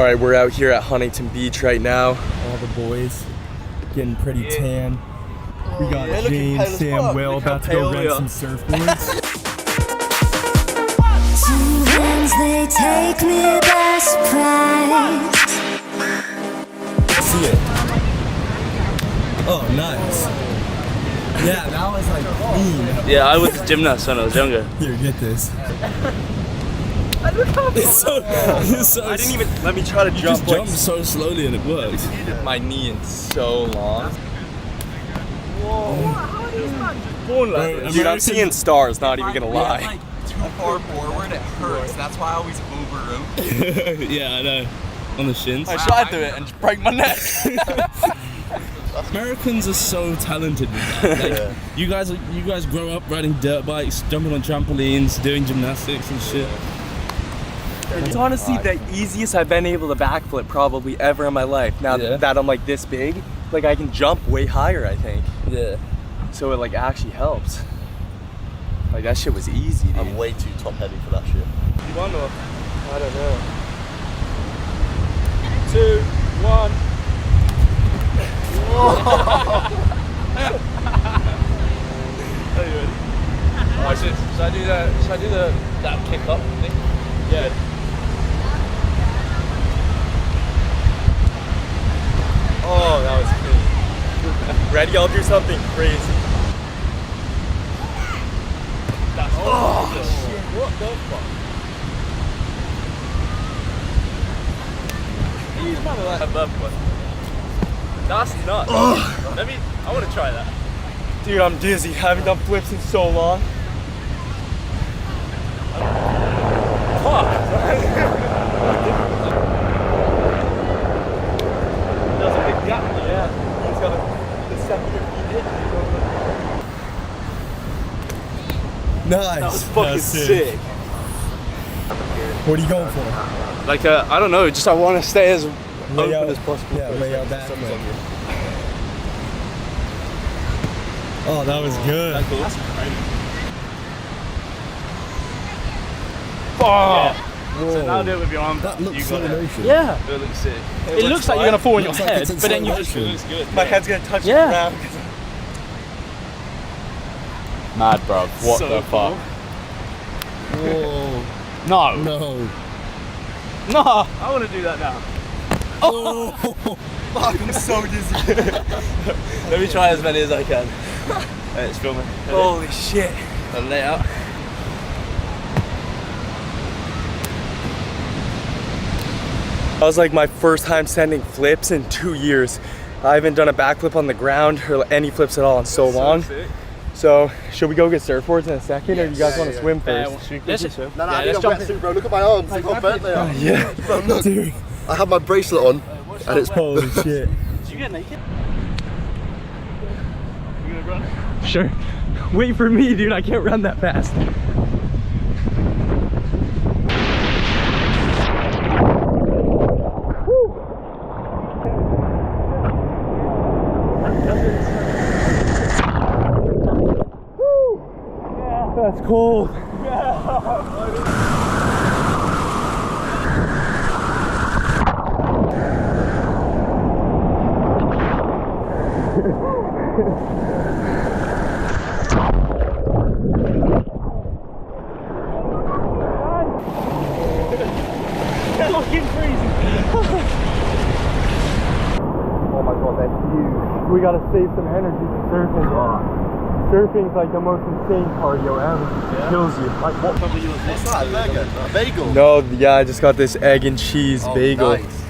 right, we're out here at Huntington Beach right now. All the boys getting pretty tan. We got James, Sam, Will about to go rent some surfboards. Two hands, they take me by surprise. See it? Oh, nice. Yeah, that was like clean. Yeah, I was a gymnast when I was younger. Here, get this. It's so I didn't even let me try to jump. Just jumped so slowly and it worked. My knee in so long. Whoa. How are these not just born like this? Dude, I'm seeing stars, not even gonna lie. Like too far forward, it hurts. That's why I always over rotate. Yeah, I know. On the shins. I tried to it and just break my neck. Americans are so talented with that. Like, you guys grow up riding dirt bikes, jumping on trampolines, doing gymnastics and shit. It's honestly the easiest I've been able to backflip probably ever in my life. Now that I'm like this big, like I can jump way higher, I think. Yeah. So it like actually helps. Like that shit was easy, dude. I'm way too top heavy for that shit. You want to? I don't know. 2, 1. Alright, should I do that kick up thing? Yeah. Oh, that was clean. Ready? I'll do something crazy. That's shit. What the fuck? He's kind of like above one. That's nuts. I want to try that. Dude, I'm dizzy. I haven't done flips in so long. Fuck. There's a big gap. Yeah. He's got the 7 feet in. Nice. That was fucking sick. What are you going for? Like, I don't know. Just I want to stay as open as possible. Yeah, lay out back. Oh, that was good. That's crazy. Oh. So now do it with your arm. That looks you slow got it. motion. Yeah. It looks sick. It looks like you're gonna fall on your Looks like head, it's in but then you slow just motion. It looks good. my head's gonna touch the Yeah. ground. Mad, bro. What So the fuck? Whoa. No. No. No. I want to do that now. Oh. Fuck, I'm so dizzy. Let me try as many as I can. Hey, it's filming. Holy shit. And lay out. That was like my first time sending flips in 2 years. I haven't done a backflip on the ground or any flips at all in so long. Sick. So, should we go get surfboards in a second, or do you guys want to swim Yeah, first? No, I need a wetsuit, bro. Look at my arms. Look how burnt they are. Yeah. Bro, look. Dude. I have my bracelet on, and it's Holy shit. Did you get naked? You gonna run? Sure. Wait for me, dude. I can't run that fast. That's cold. Fucking crazy. Oh my god, that's huge. We gotta save some energy for surfing. Surfing's like the most insane cardio ever. It kills you. Like what? what's that? A burger? A bagel? No, yeah, I just got this egg and cheese bagel. Nice.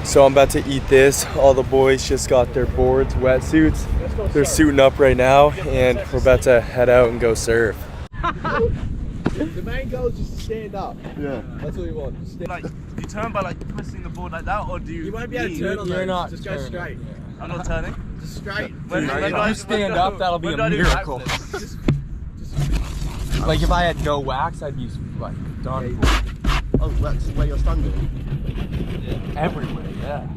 So I'm about to eat this. All the boys just got their boards, wetsuits. They're suiting up right now, and we're about to head out and go surf. The main goal is just to stand up. Yeah. That's what we want. Like, you turn by like twisting the board like that, or do you? You won't be able to turn on You're those. not Just go turning. straight. I'm not turning. Just straight. When do if I- you stand up, that'll be when a do I do miracle. backflips? Like if I had no wax, I'd be like done. Oh, that's where you're standing. Everywhere, yeah.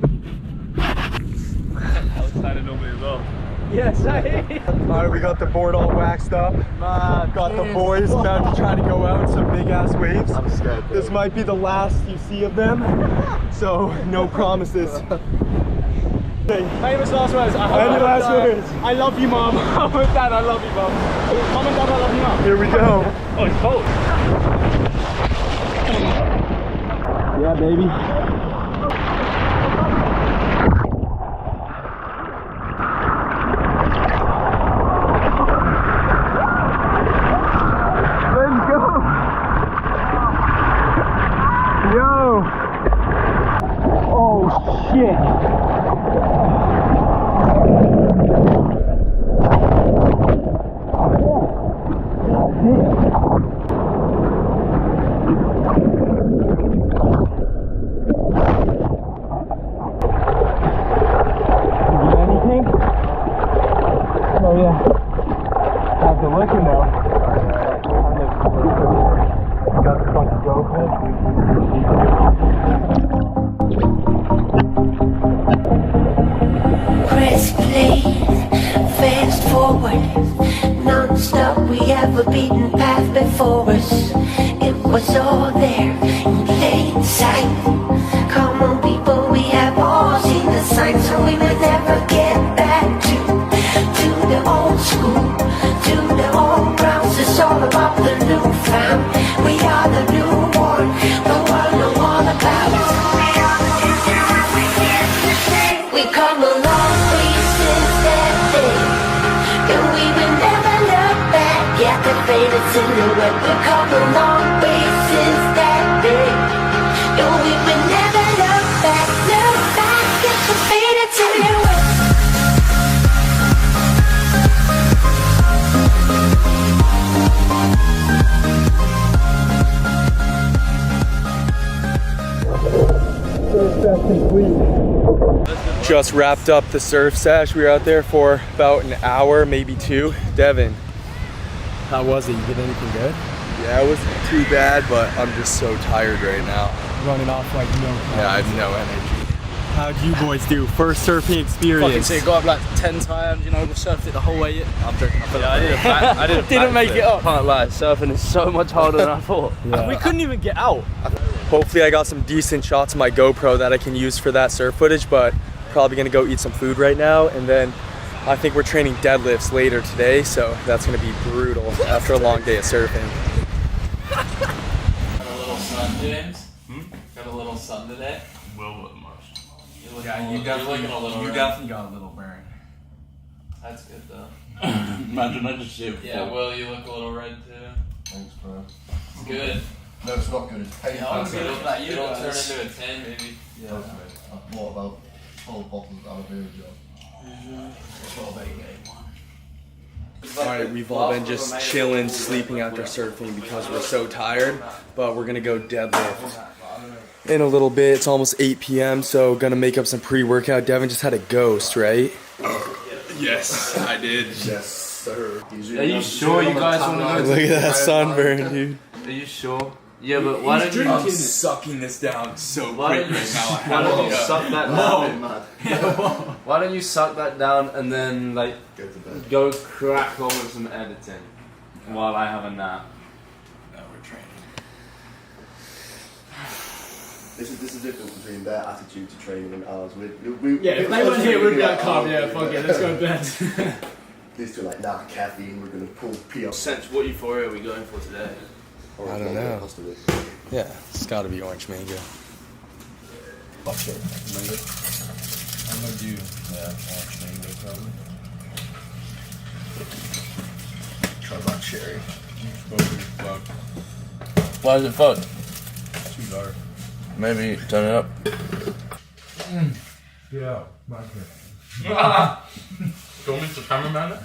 I was standing normally as well. Yes, Alright, we got the board all waxed up. Got the boys about to try to go out in some big ass waves. I'm scared. This might be the last you see of them, so no promises. Famous last words. Any last words? I love you, Mom. Mom and Dad, I love you, Mom. Mom and Dad, I love you, Mom. Here we go. Oh, it's cold. Yeah, baby. Let's go. Yo. Oh, shit. Oh yeah, how's it looking though? Got the fucking GoPro. Press play, fast forward, non-stop. We have a beaten path before us. It was all there in plain sight. Come on, people, we have all seen the signs, so we will never get back to the old school, to the old grounds. It's all about the new found. We are the newborn, the world know all about us. We come a long way since that day, and we will never look back at the faded silhouette. We come a long way since that day, and we will never look back at the faded silhouette. Just wrapped up the surf sesh. We were out there for about an hour, maybe two. Devin, how was it? You did anything good? Yeah, it wasn't too bad, but I'm just so tired right now. Running off like no time. Yeah, I have no energy. How'd you boys do? First surfing experience. Fucking sick. Got up like 10 times, you know, surfed it the whole way. I'm joking. I did a back, Didn't make it up. Can't lie, surfing is so much harder than I thought. Yeah. We couldn't even get out. Hopefully I got some decent shots on my GoPro that I can use for that surf footage, but probably gonna go eat some food right now, and then I think we're training deadlifts later today, so that's gonna be brutal after a long day of surfing. Got a little sun, James? Got a little sun today? Yeah, you definitely got a little burn. That's good though. Imagine I just shaved. Yeah, Will, you look a little red too. Thanks, bro. It's good. No, it's not good. It's painful. It'll turn into a 10 maybe. Yeah. I've bought about 12 bottles of aloe vera gel. Alright, we've all been just chilling, sleeping after surfing because we're so tired, but we're gonna go deadlift in a little bit. It's almost 8 p.m., so gonna make up some pre-workout. Devin just had a ghost, right? Yes, I did. Yes, sir. Are you sure you guys want to go? Look at that sunburn, dude. Are you sure? Yeah, but why don't you? I'm sucking this down so Why quick don't you? right now. Why don't you suck that down? Mad. Why don't you suck that down and then like Go to bed. go crack on with some editing while I have a nap? No, we're training. This is the difference between their attitude to training and ours. Yeah, if they weren't here, we'd be like, calm, yeah, fuck it, let's go to bed. These two are like, nah, caffeine, we're gonna pull pee up. Sense, what euphoria are we going for today? I don't know. Yeah, it's gotta be orange mango. Fuck sure. Mango. I'm gonna do orange mango probably. Try black cherry. Why is it fun? Too dark. Maybe turn it up. Yeah, my turn. Do you want me to cameraman it?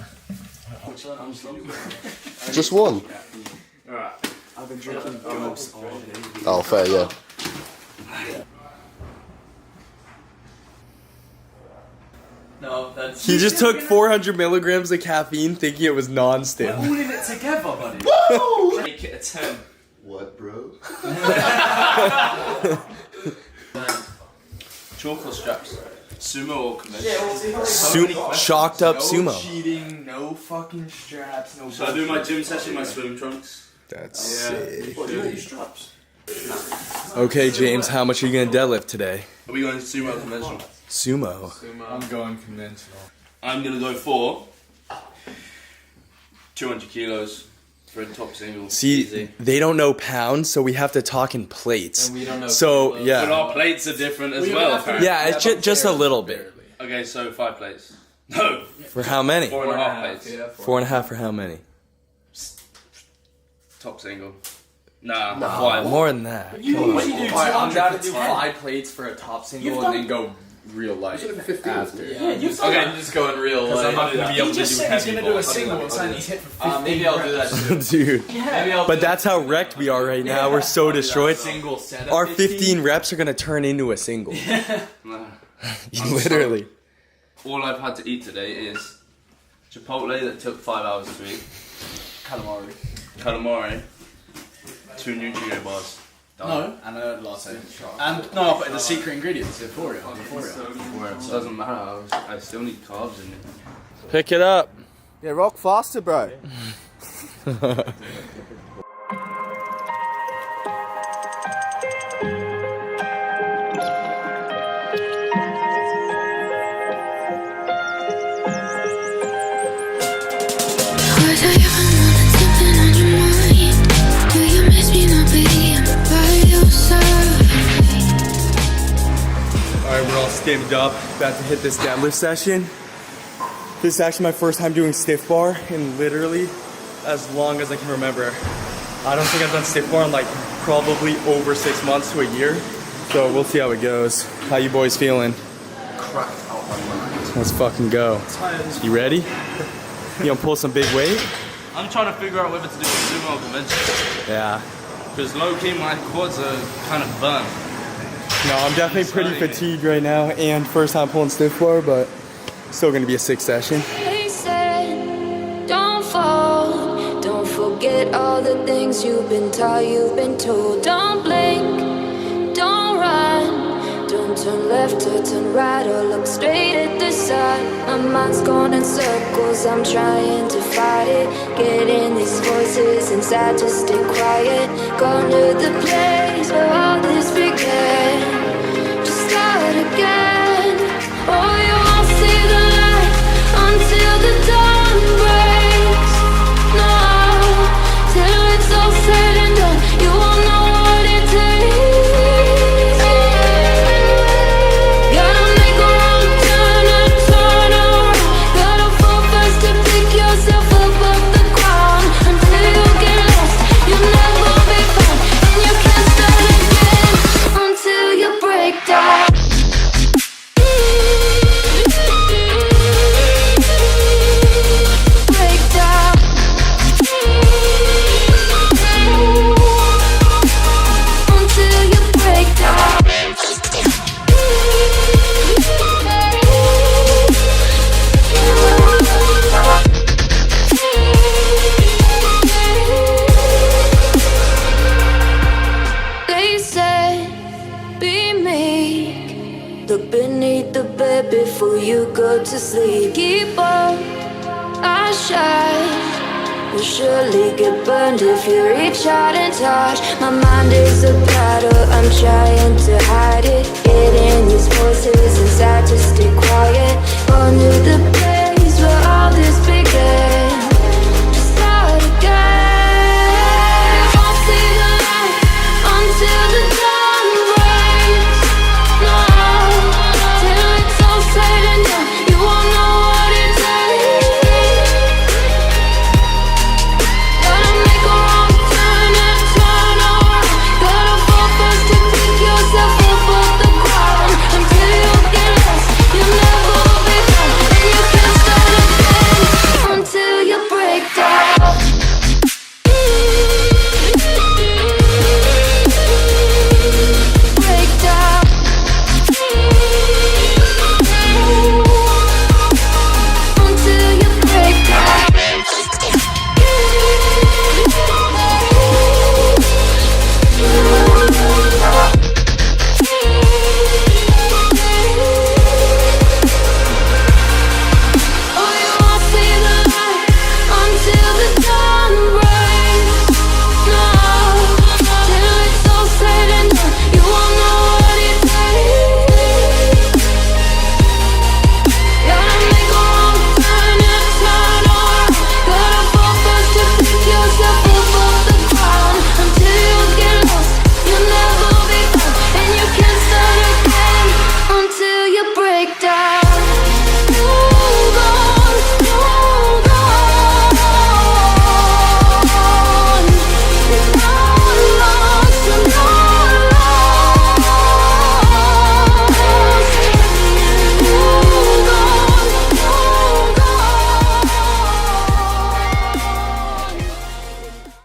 Just one? Alright. I've been drinking ghosts all day. Oh, fair, yeah. No, that's. He just took 400 milligrams of caffeine thinking it was non-stick. Holding it together, buddy. Make it a 10. What, bro? Chalk or straps? Sumo or conventional? Chalked up No sumo. cheating, no fucking straps, no. So I do my gym session, my swim trunks. That's sick. What, do you use straps? Okay, James, how much are you gonna deadlift today? Are we going sumo or conventional? Sumo. I'm going conventional. I'm gonna go for 200 kilos for a top single. See, Easy. they don't know pounds, so we have to talk in plates. And we don't know So kilos. But yeah, our plates are different as well, apparently. yeah, it's just a little bit. Okay, so 5 plates. No, For how many? 4.5 plates. Yeah, 4.5 for how many? Top single. Nah, 5. More than that. Alright, I'm down to do 5 plates for a top single and then go real light after. Yeah, I'm just going real I'm light. not gonna be able He to just do said he's heavy gonna do a balls. single and sign he's hit for 15 Maybe I'll do that too. Dude. Maybe I'll But do that's how wrecked we are right now. We're so destroyed. Single set of Our 15 reps are gonna turn into a single. Nah. Literally. All I've had to eat today is Chipotle that took 5 hours to eat. Calamari. 2 Nutri bars. No, and a latte. And no, I put in the secret ingredients, Euphoria. It doesn't matter, I still need carbs in it. Pick it up. Yeah, rock faster, bro. Was I ever more than something on your mind? Do you miss me not being by your side? Alright, we're all stimmed up, about to hit this deadlift session. This is actually my first time doing stiff bar in literally as long as I can remember. I don't think I've done stiff bar in like probably over 6 months to a year. So we'll see how it goes. How you boys feeling? Cracked out my mind. Let's fucking go. You ready? You gonna pull some big weight? I'm trying to figure out whether to do sumo or conventional. Yeah. Because low key my quads are kind of burnt. No, I'm definitely pretty fatigued right now and first time pulling stiff bar, but still gonna be a sick session. They said, don't fall. Don't forget all the things you've been taught, you've been told. Don't blink, don't run. Don't turn left or turn right or look straight at the sun. My mind's going in circles, I'm trying to fight it. Getting these voices inside to stay quiet. Gone to the place where all this began. Just start again. Oh, you won't see the light until the dawn breaks. No, till it's all said and done, you won't know what it takes. Gotta make a wrong turn and turn around. Gotta fall fast to pick yourself up off the ground. Until you get lost, you'll never be found. And you can't start again until you break down. Break down. Until you break down. They said, be meek. Look beneath the bed before you go to sleep. Keep on, I shine. You'll surely get burned if you reach out and touch. My mind is a battle, I'm trying to hide it. Getting these voices inside to stay quiet. On to the place where all this began.